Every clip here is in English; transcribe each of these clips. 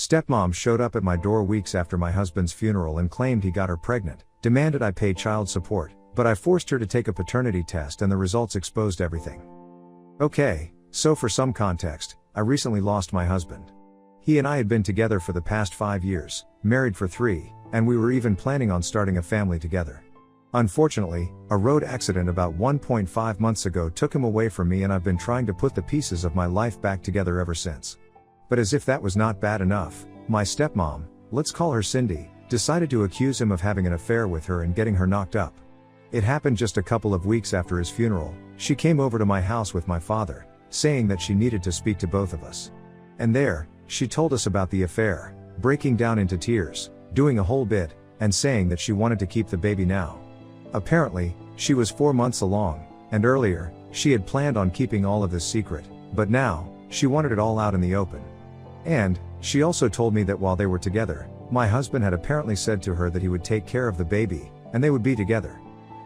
Stepmom showed up at my door weeks after my husband's funeral and claimed he got her pregnant, demanded I pay child support, but I forced her to take a paternity test and the results exposed everything. Okay, so for some context, I recently lost my husband. He and I had been together for the past 5 years, married for 3, and we were even planning on starting a family together. Unfortunately, a road accident about 1.5 months ago took him away from me, and I've been trying to put the pieces of my life back together ever since. But as if that was not bad enough, my stepmom, let's call her Cindy, decided to accuse him of having an affair with her and getting her knocked up. It happened just a couple of weeks after his funeral. She came over to my house with my father, saying that she needed to speak to both of us. And there, she told us about the affair, breaking down into tears, doing a whole bit, and saying that she wanted to keep the baby now. Apparently, she was 4 months along, and earlier, she had planned on keeping all of this secret, but now, she wanted it all out in the open. And, she also told me that while they were together, my husband had apparently said to her that he would take care of the baby, and they would be together.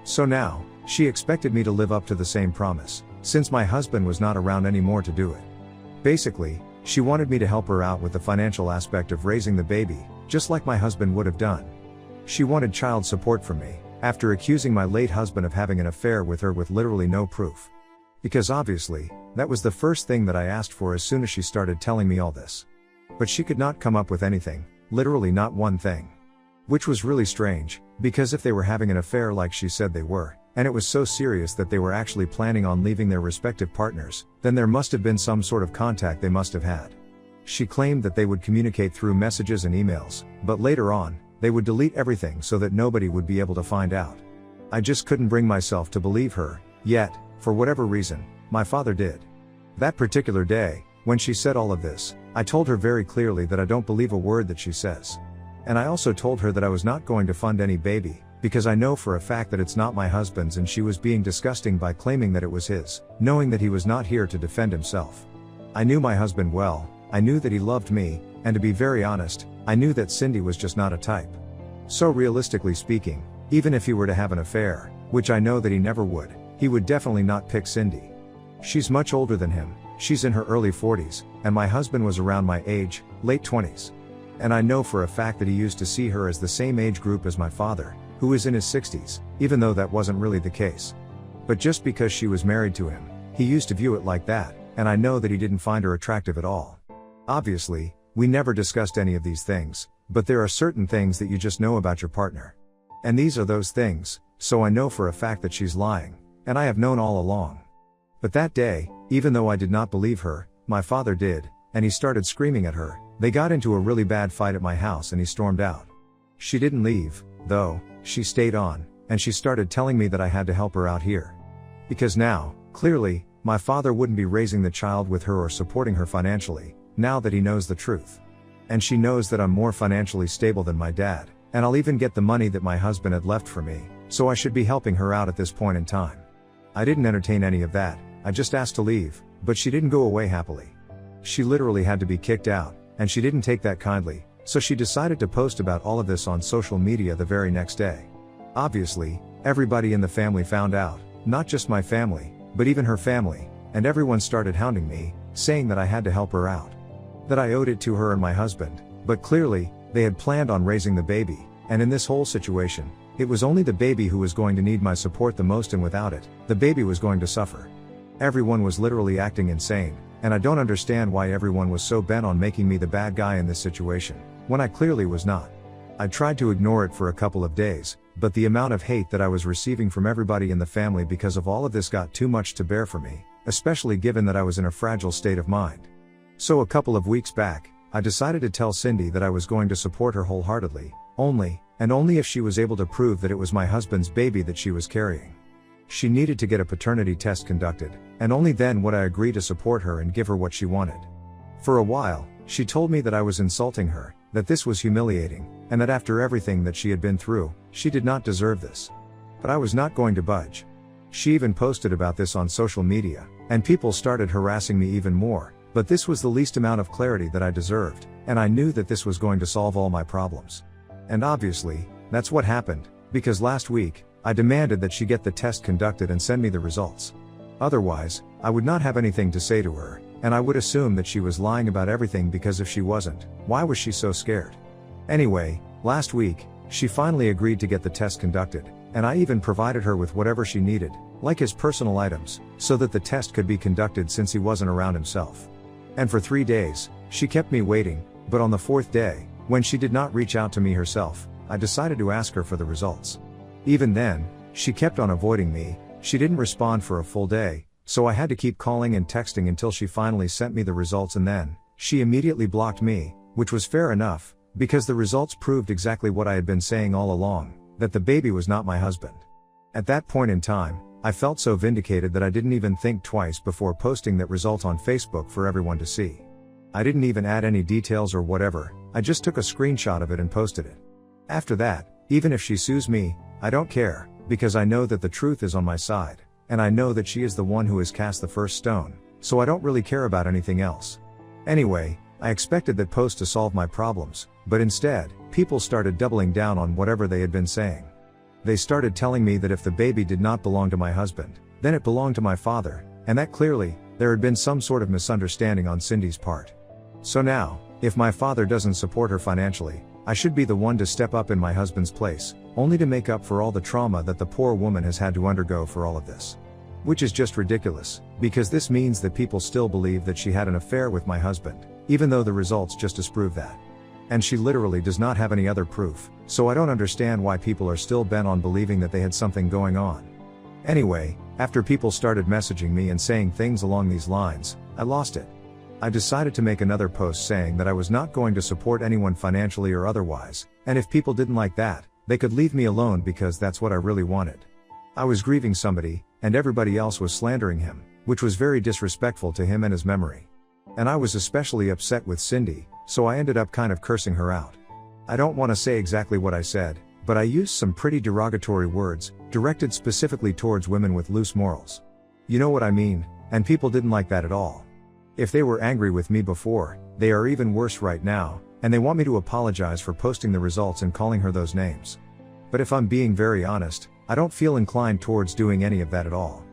So now, she expected me to live up to the same promise, since my husband was not around anymore to do it. Basically, she wanted me to help her out with the financial aspect of raising the baby, just like my husband would have done. She wanted child support from me, after accusing my late husband of having an affair with her with literally no proof. Because obviously, that was the first thing that I asked for as soon as she started telling me all this. But she could not come up with anything, literally not one thing. Which was really strange, because if they were having an affair like she said they were, and it was so serious that they were actually planning on leaving their respective partners, then there must have been some sort of contact they must have had. She claimed that they would communicate through messages and emails, but later on, they would delete everything so that nobody would be able to find out. I just couldn't bring myself to believe her, yet, for whatever reason, my father did. That particular day, when she said all of this, I told her very clearly that I don't believe a word that she says. And I also told her that I was not going to fund any baby, because I know for a fact that it's not my husband's, and she was being disgusting by claiming that it was his, knowing that he was not here to defend himself. I knew my husband well, I knew that he loved me, and to be very honest, I knew that Cindy was just not a type. So realistically speaking, even if he were to have an affair, which I know that he never would, he would definitely not pick Cindy. She's much older than him, she's in her early 40s, and my husband was around my age, late 20s. And I know for a fact that he used to see her as the same age group as my father, who is in his 60s, even though that wasn't really the case. But just because she was married to him, he used to view it like that, and I know that he didn't find her attractive at all. Obviously, we never discussed any of these things, but there are certain things that you just know about your partner. And these are those things, so I know for a fact that she's lying, and I have known all along. But that day, even though I did not believe her, my father did, and he started screaming at her. They got into a really bad fight at my house and he stormed out. She didn't leave, though, she stayed on, and she started telling me that I had to help her out here. Because now, clearly, my father wouldn't be raising the child with her or supporting her financially, now that he knows the truth. And she knows that I'm more financially stable than my dad, and I'll even get the money that my husband had left for me, so I should be helping her out at this point in time. I didn't entertain any of that, I just asked to leave, but she didn't go away happily. She literally had to be kicked out, and she didn't take that kindly, so she decided to post about all of this on social media the very next day. Obviously, everybody in the family found out, not just my family, but even her family, and everyone started hounding me, saying that I had to help her out. That I owed it to her and my husband, but clearly, they had planned on raising the baby, and in this whole situation, it was only the baby who was going to need my support the most, and without it, the baby was going to suffer. Everyone was literally acting insane, and I don't understand why everyone was so bent on making me the bad guy in this situation, when I clearly was not. I tried to ignore it for a couple of days, but the amount of hate that I was receiving from everybody in the family because of all of this got too much to bear for me, especially given that I was in a fragile state of mind. So a couple of weeks back, I decided to tell Cindy that I was going to support her wholeheartedly, only if she was able to prove that it was my husband's baby that she was carrying. She needed to get a paternity test conducted, and only then would I agree to support her and give her what she wanted. For a while, she told me that I was insulting her, that this was humiliating, and that after everything that she had been through, she did not deserve this. But I was not going to budge. She even posted about this on social media, and people started harassing me even more, but this was the least amount of clarity that I deserved, and I knew that this was going to solve all my problems. And obviously, that's what happened, because last week, I demanded that she get the test conducted and send me the results. Otherwise, I would not have anything to say to her, and I would assume that she was lying about everything because if she wasn't, why was she so scared? Anyway, last week, she finally agreed to get the test conducted, and I even provided her with whatever she needed, like his personal items, so that the test could be conducted since he wasn't around himself. And for 3 days, she kept me waiting, but on the 4th day, when she did not reach out to me herself, I decided to ask her for the results. Even then, she kept on avoiding me. She didn't respond for a full day, so I had to keep calling and texting until she finally sent me the results, and then, she immediately blocked me, which was fair enough, because the results proved exactly what I had been saying all along, that the baby was not my husband. At that point in time, I felt so vindicated that I didn't even think twice before posting that result on Facebook for everyone to see. I didn't even add any details or whatever, I just took a screenshot of it and posted it. After that, even if she sues me, I don't care, because I know that the truth is on my side, and I know that she is the one who has cast the first stone, so I don't really care about anything else. Anyway, I expected that post to solve my problems, but instead, people started doubling down on whatever they had been saying. They started telling me that if the baby did not belong to my husband, then it belonged to my father, and that clearly, there had been some sort of misunderstanding on Cindy's part. So now, if my father doesn't support her financially, I should be the one to step up in my husband's place, only to make up for all the trauma that the poor woman has had to undergo for all of this. Which is just ridiculous, because this means that people still believe that she had an affair with my husband, even though the results just disprove that. And she literally does not have any other proof, so I don't understand why people are still bent on believing that they had something going on. Anyway, after people started messaging me and saying things along these lines, I lost it. I decided to make another post saying that I was not going to support anyone financially or otherwise, and if people didn't like that, they could leave me alone because that's what I really wanted. I was grieving somebody, and everybody else was slandering him, which was very disrespectful to him and his memory. And I was especially upset with Cindy, so I ended up kind of cursing her out. I don't want to say exactly what I said, but I used some pretty derogatory words, directed specifically towards women with loose morals. You know what I mean, and people didn't like that at all. If they were angry with me before, they are even worse right now, and they want me to apologize for posting the results and calling her those names. But if I'm being very honest, I don't feel inclined towards doing any of that at all.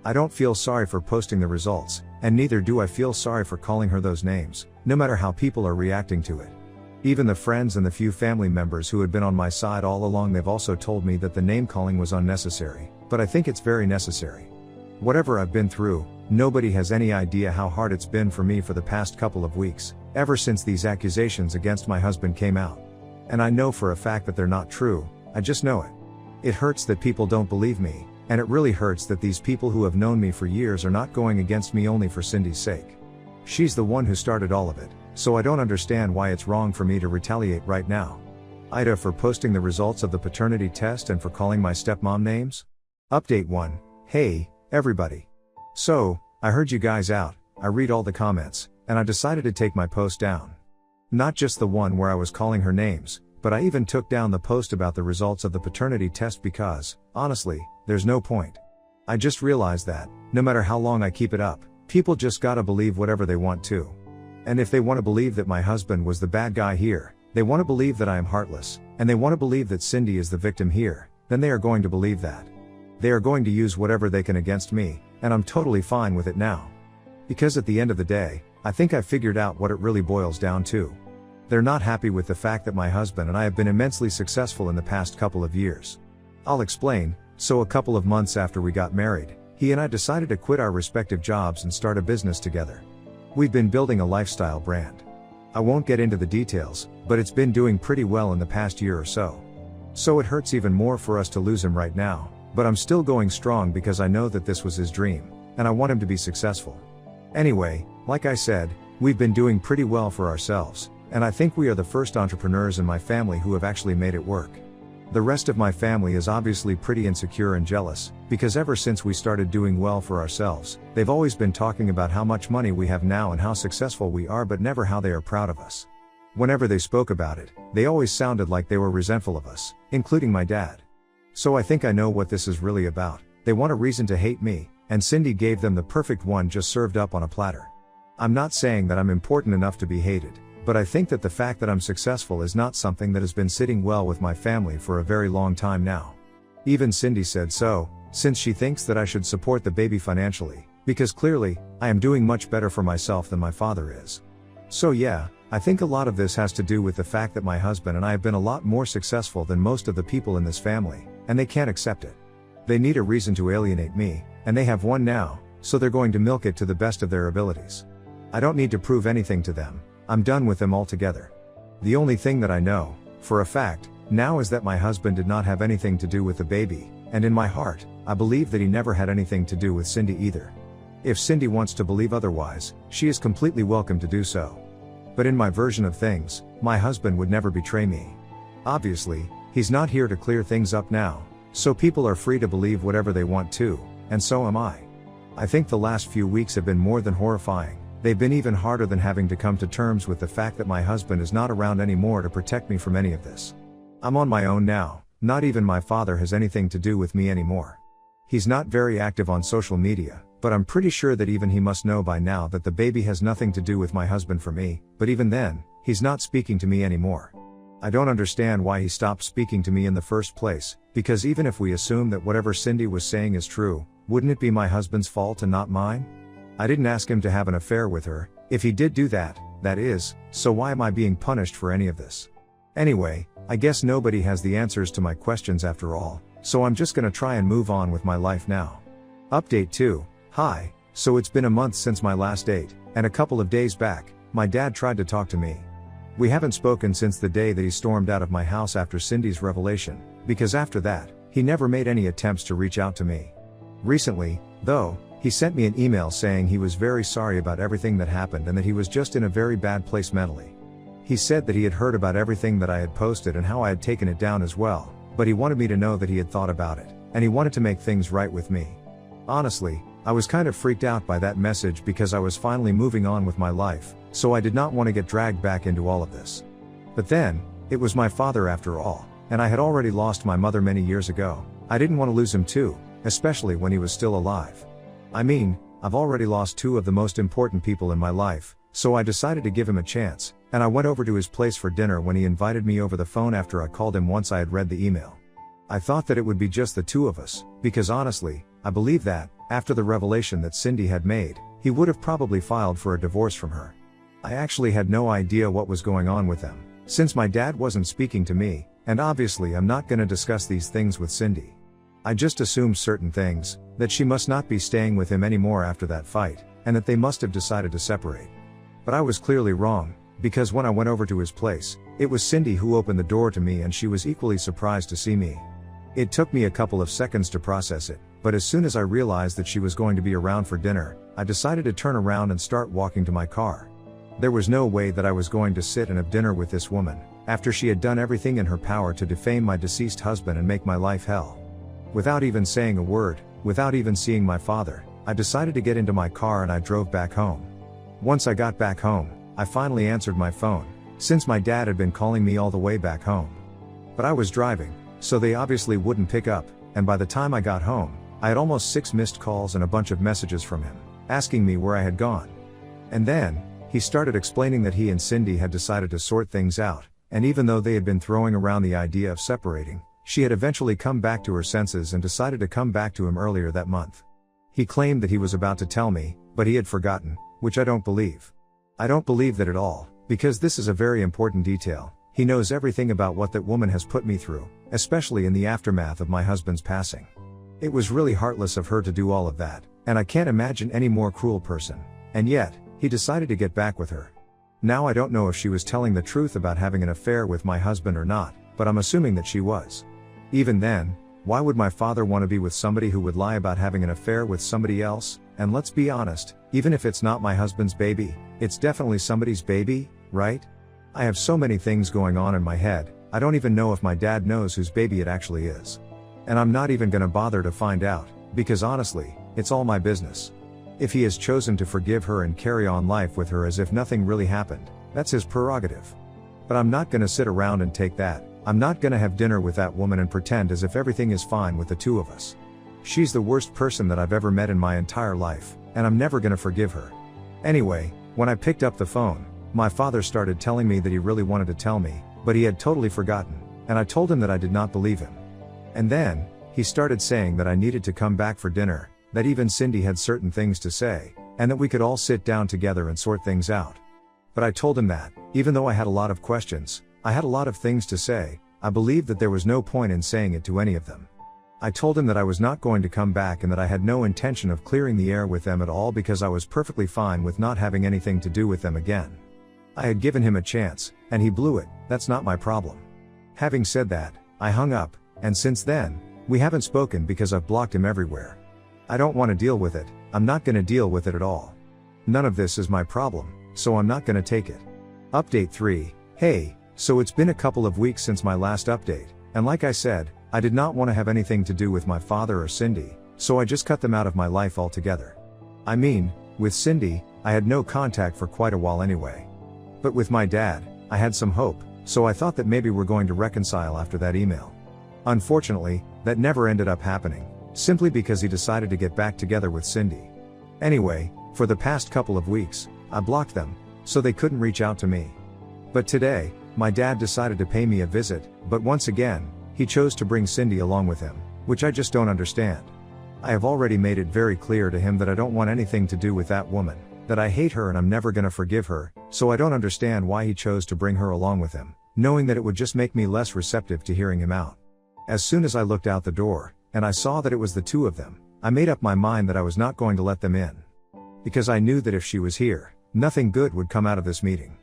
I don't feel sorry for posting the results, and neither do I feel sorry for calling her those names, no matter how people are reacting to it. Even the friends and the few family members who had been on my side all along, they've also told me that the name calling was unnecessary, but I think it's very necessary. Whatever I've been through, nobody has any idea how hard it's been for me for the past couple of weeks, ever since these accusations against my husband came out. And I know for a fact that they're not true, I just know it. It hurts that people don't believe me, and it really hurts that these people who have known me for years are not going against me only for Cindy's sake. She's the one who started all of it, so I don't understand why it's wrong for me to retaliate right now. Ida for posting the results of the paternity test and for calling my stepmom names? Update 1. Hey, everybody. So, I heard you guys out, I read all the comments, and I decided to take my post down. Not just the one where I was calling her names, but I even took down the post about the results of the paternity test because, honestly, there's no point. I just realized that, no matter how long I keep it up, people just gotta believe whatever they want to. And if they want to believe that my husband was the bad guy here, they want to believe that I am heartless, and they want to believe that Cindy is the victim here, then they are going to believe that. They are going to use whatever they can against me, and I'm totally fine with it now. Because at the end of the day, I think I figured out what it really boils down to. They're not happy with the fact that my husband and I have been immensely successful in the past couple of years. I'll explain. So a couple of months after we got married, he and I decided to quit our respective jobs and start a business together. We've been building a lifestyle brand. I won't get into the details, but it's been doing pretty well in the past year or so. So it hurts even more for us to lose him right now, but I'm still going strong because I know that this was his dream, and I want him to be successful. Anyway, like I said, we've been doing pretty well for ourselves, and I think we are the first entrepreneurs in my family who have actually made it work. The rest of my family is obviously pretty insecure and jealous, because ever since we started doing well for ourselves, they've always been talking about how much money we have now and how successful we are, but never how they are proud of us. Whenever they spoke about it, they always sounded like they were resentful of us, including my dad. So I think I know what this is really about. They want a reason to hate me, and Cindy gave them the perfect one just served up on a platter. I'm not saying that I'm important enough to be hated, but I think that the fact that I'm successful is not something that has been sitting well with my family for a very long time now. Even Cindy said so, since she thinks that I should support the baby financially, Because clearly, I am doing much better for myself than my father is. So yeah, I think a lot of this has to do with the fact that my husband and I have been a lot more successful than most of the people in this family, and they can't accept it. They need a reason to alienate me, and they have one now, so they're going to milk it to the best of their abilities. I don't need to prove anything to them, I'm done with them altogether. The only thing that I know, for a fact, now is that my husband did not have anything to do with the baby, and in my heart, I believe that he never had anything to do with Cindy either. If Cindy wants to believe otherwise, she is completely welcome to do so. But in my version of things, my husband would never betray me. Obviously, he's not here to clear things up now, so people are free to believe whatever they want to, and so am I. I think the last few weeks have been more than horrifying. They've been even harder than having to come to terms with the fact that my husband is not around anymore to protect me from any of this. I'm on my own now, not even my father has anything to do with me anymore. He's not very active on social media, but I'm pretty sure that even he must know by now that the baby has nothing to do with my husband for me, but even then, he's not speaking to me anymore. I don't understand why he stopped speaking to me in the first place, because even if we assume that whatever Cindy was saying is true, wouldn't it be my husband's fault and not mine? I didn't ask him to have an affair with her, if he did do that, that is, so why am I being punished for any of this? Anyway, I guess nobody has the answers to my questions after all, so I'm just gonna try and move on with my life now. Update 2. Hi, so it's been a month since my last date, and a couple of days back, my dad tried to talk to me. We haven't spoken since the day that he stormed out of my house after Cindy's revelation, because after that, he never made any attempts to reach out to me. Recently, though, he sent me an email saying he was very sorry about everything that happened and that he was just in a very bad place mentally. He said that he had heard about everything that I had posted and how I had taken it down as well, but he wanted me to know that he had thought about it, and he wanted to make things right with me. Honestly, I was kind of freaked out by that message because I was finally moving on with my life, so I did not want to get dragged back into all of this. But then, it was my father after all, and I had already lost my mother many years ago. I didn't want to lose him too, especially when he was still alive. I mean, I've already lost two of the most important people in my life, so I decided to give him a chance, and I went over to his place for dinner when he invited me over the phone after I called him once I had read the email. I thought that it would be just the two of us, because honestly, I believe that, after the revelation that Cindy had made, he would have probably filed for a divorce from her. I actually had no idea what was going on with them, since my dad wasn't speaking to me, and obviously I'm not gonna discuss these things with Cindy. I just assumed certain things, that she must not be staying with him anymore after that fight, and that they must have decided to separate. But I was clearly wrong, because when I went over to his place, it was Cindy who opened the door to me and she was equally surprised to see me. It took me a couple of seconds to process it, but as soon as I realized that she was going to be around for dinner, I decided to turn around and start walking to my car. There was no way that I was going to sit and have dinner with this woman, after she had done everything in her power to defame my deceased husband and make my life hell. Without even saying a word, without even seeing my father, I decided to get into my car and I drove back home. Once I got back home, I finally answered my phone, since my dad had been calling me all the way back home. But I was driving, so they obviously wouldn't pick up, and by the time I got home, I had almost 6 missed calls and a bunch of messages from him, asking me where I had gone. And then, he started explaining that he and Cindy had decided to sort things out, and even though they had been throwing around the idea of separating, she had eventually come back to her senses and decided to come back to him earlier that month. He claimed that he was about to tell me, but he had forgotten, which I don't believe. I don't believe that at all, because this is a very important detail. He knows everything about what that woman has put me through, especially in the aftermath of my husband's passing. It was really heartless of her to do all of that, and I can't imagine any more cruel person. And yet, he decided to get back with her. Now I don't know if she was telling the truth about having an affair with my husband or not, but I'm assuming that she was. Even then, why would my father want to be with somebody who would lie about having an affair with somebody else? And let's be honest, even if it's not my husband's baby, it's definitely somebody's baby, right? I have so many things going on in my head, I don't even know if my dad knows whose baby it actually is. And I'm not even gonna bother to find out, because honestly, it's all my business. If he has chosen to forgive her and carry on life with her as if nothing really happened, that's his prerogative. But I'm not gonna sit around and take that. I'm not gonna have dinner with that woman and pretend as if everything is fine with the two of us. She's the worst person that I've ever met in my entire life, and I'm never gonna forgive her. Anyway, when I picked up the phone, my father started telling me that he really wanted to tell me, but he had totally forgotten, and I told him that I did not believe him. And then, he started saying that I needed to come back for dinner, that even Cindy had certain things to say, and that we could all sit down together and sort things out. But I told him that, even though I had a lot of questions, I had a lot of things to say, I believed that there was no point in saying it to any of them. I told him that I was not going to come back and that I had no intention of clearing the air with them at all because I was perfectly fine with not having anything to do with them again. I had given him a chance, and he blew it. That's not my problem. Having said that, I hung up, and since then, we haven't spoken because I've blocked him everywhere. I don't want to deal with it, I'm not going to deal with it at all. None of this is my problem, so I'm not going to take it. Update 3, hey, so it's been a couple of weeks since my last update, and like I said, I did not want to have anything to do with my father or Cindy, so I just cut them out of my life altogether. I mean, with Cindy, I had no contact for quite a while anyway. But with my dad, I had some hope, so I thought that maybe we're going to reconcile after that email. Unfortunately, that never ended up happening, simply because he decided to get back together with Cindy. Anyway, for the past couple of weeks, I blocked them, so they couldn't reach out to me. But today, my dad decided to pay me a visit, but once again, he chose to bring Cindy along with him, which I just don't understand. I have already made it very clear to him that I don't want anything to do with that woman, that I hate her and I'm never gonna forgive her, so I don't understand why he chose to bring her along with him, knowing that it would just make me less receptive to hearing him out. As soon as I looked out the door, and I saw that it was the two of them, I made up my mind that I was not going to let them in. Because I knew that if she was here, nothing good would come out of this meeting.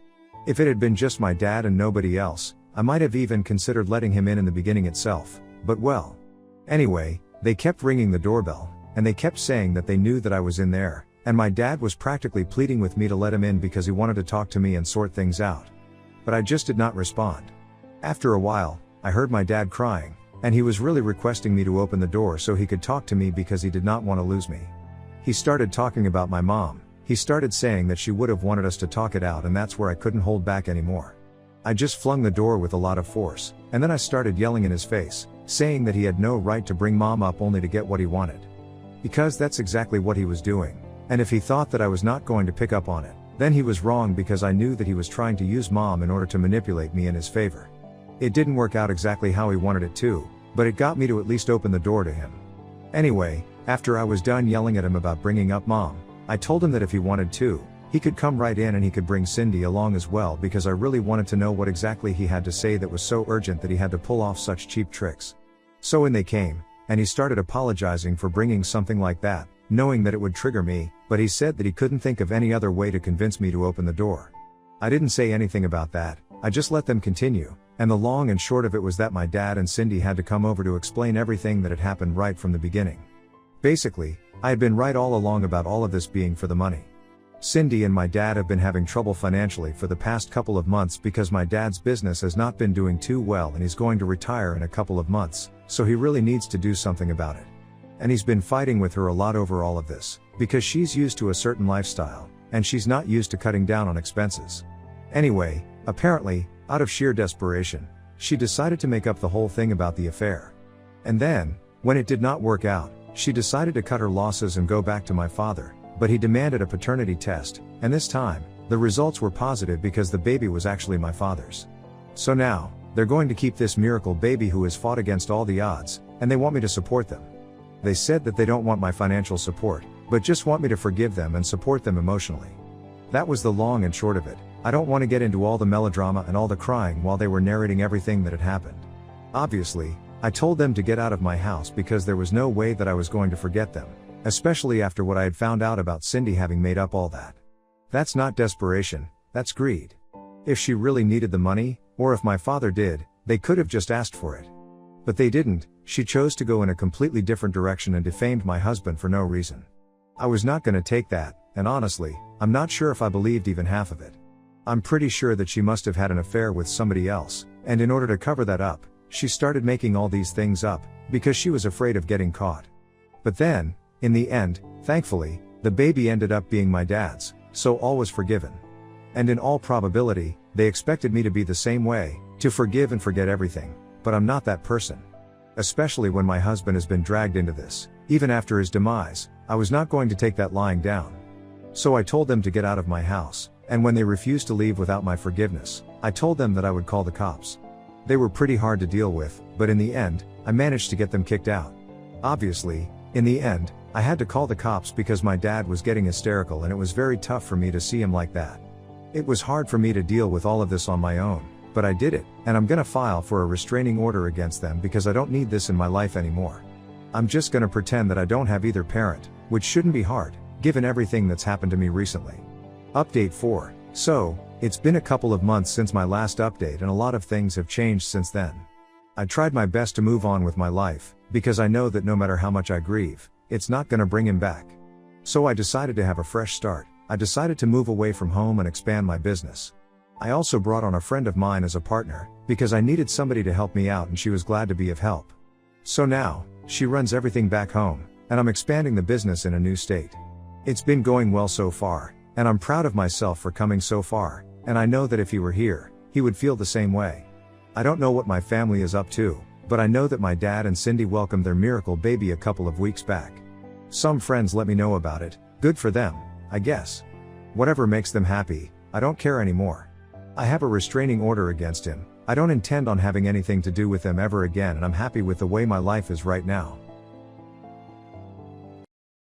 If it had been just my dad and nobody else, I might have even considered letting him in the beginning itself, but well. Anyway, they kept ringing the doorbell, and they kept saying that they knew that I was in there, and my dad was practically pleading with me to let him in because he wanted to talk to me and sort things out. But I just did not respond. After a while, I heard my dad crying, and he was really requesting me to open the door so he could talk to me because he did not want to lose me. He started talking about my mom. He started saying that she would have wanted us to talk it out, and that's where I couldn't hold back anymore. I just flung the door with a lot of force, and then I started yelling in his face, saying that he had no right to bring mom up only to get what he wanted. Because that's exactly what he was doing, and if he thought that I was not going to pick up on it, then he was wrong because I knew that he was trying to use mom in order to manipulate me in his favor. It didn't work out exactly how he wanted it to, but it got me to at least open the door to him. Anyway, after I was done yelling at him about bringing up mom, I told him that if he wanted to, he could come right in and he could bring Cindy along as well because I really wanted to know what exactly he had to say that was so urgent that he had to pull off such cheap tricks. So in they came, and he started apologizing for bringing something like that, knowing that it would trigger me, but he said that he couldn't think of any other way to convince me to open the door. I didn't say anything about that, I just let them continue, and the long and short of it was that my dad and Cindy had to come over to explain everything that had happened right from the beginning. Basically, I had been right all along about all of this being for the money. Cindy and my dad have been having trouble financially for the past couple of months because my dad's business has not been doing too well and he's going to retire in a couple of months, so he really needs to do something about it. And he's been fighting with her a lot over all of this, because she's used to a certain lifestyle, and she's not used to cutting down on expenses. Anyway, apparently, out of sheer desperation, she decided to make up the whole thing about the affair. And then, when it did not work out, she decided to cut her losses and go back to my father, but he demanded a paternity test, and this time, the results were positive because the baby was actually my father's. So now, they're going to keep this miracle baby who has fought against all the odds, and they want me to support them. They said that they don't want my financial support, but just want me to forgive them and support them emotionally. That was the long and short of it. I don't want to get into all the melodrama and all the crying while they were narrating everything that had happened. Obviously, I told them to get out of my house because there was no way that I was going to forget them, especially after what I had found out about Cindy having made up all that. That's not desperation, that's greed. If she really needed the money, or if my father did, they could have just asked for it. But they didn't. She chose to go in a completely different direction and defamed my husband for no reason. I was not going to take that, and honestly, I'm not sure if I believed even half of it. I'm pretty sure that she must have had an affair with somebody else, and in order to cover that up, she started making all these things up, because she was afraid of getting caught. But then, in the end, thankfully, the baby ended up being my dad's, so all was forgiven. And in all probability, they expected me to be the same way, to forgive and forget everything, but I'm not that person. Especially when my husband has been dragged into this, even after his demise, I was not going to take that lying down. So I told them to get out of my house, and when they refused to leave without my forgiveness, I told them that I would call the cops. They were pretty hard to deal with, but in the end, I managed to get them kicked out. Obviously, in the end, I had to call the cops because my dad was getting hysterical and it was very tough for me to see him like that. It was hard for me to deal with all of this on my own, but I did it, and I'm gonna file for a restraining order against them because I don't need this in my life anymore. I'm just gonna pretend that I don't have either parent, which shouldn't be hard, given everything that's happened to me recently. Update 4. So, it's been a couple of months since my last update and a lot of things have changed since then. I tried my best to move on with my life, because I know that no matter how much I grieve, it's not gonna bring him back. So I decided to have a fresh start. I decided to move away from home and expand my business. I also brought on a friend of mine as a partner, because I needed somebody to help me out and she was glad to be of help. So now, she runs everything back home, and I'm expanding the business in a new state. It's been going well so far, and I'm proud of myself for coming so far, and I know that if he were here, he would feel the same way. I don't know what my family is up to, but I know that my dad and Cindy welcomed their miracle baby a couple of weeks back. Some friends let me know about it, good for them, I guess. Whatever makes them happy, I don't care anymore. I have a restraining order against him. I don't intend on having anything to do with them ever again, and I'm happy with the way my life is right now.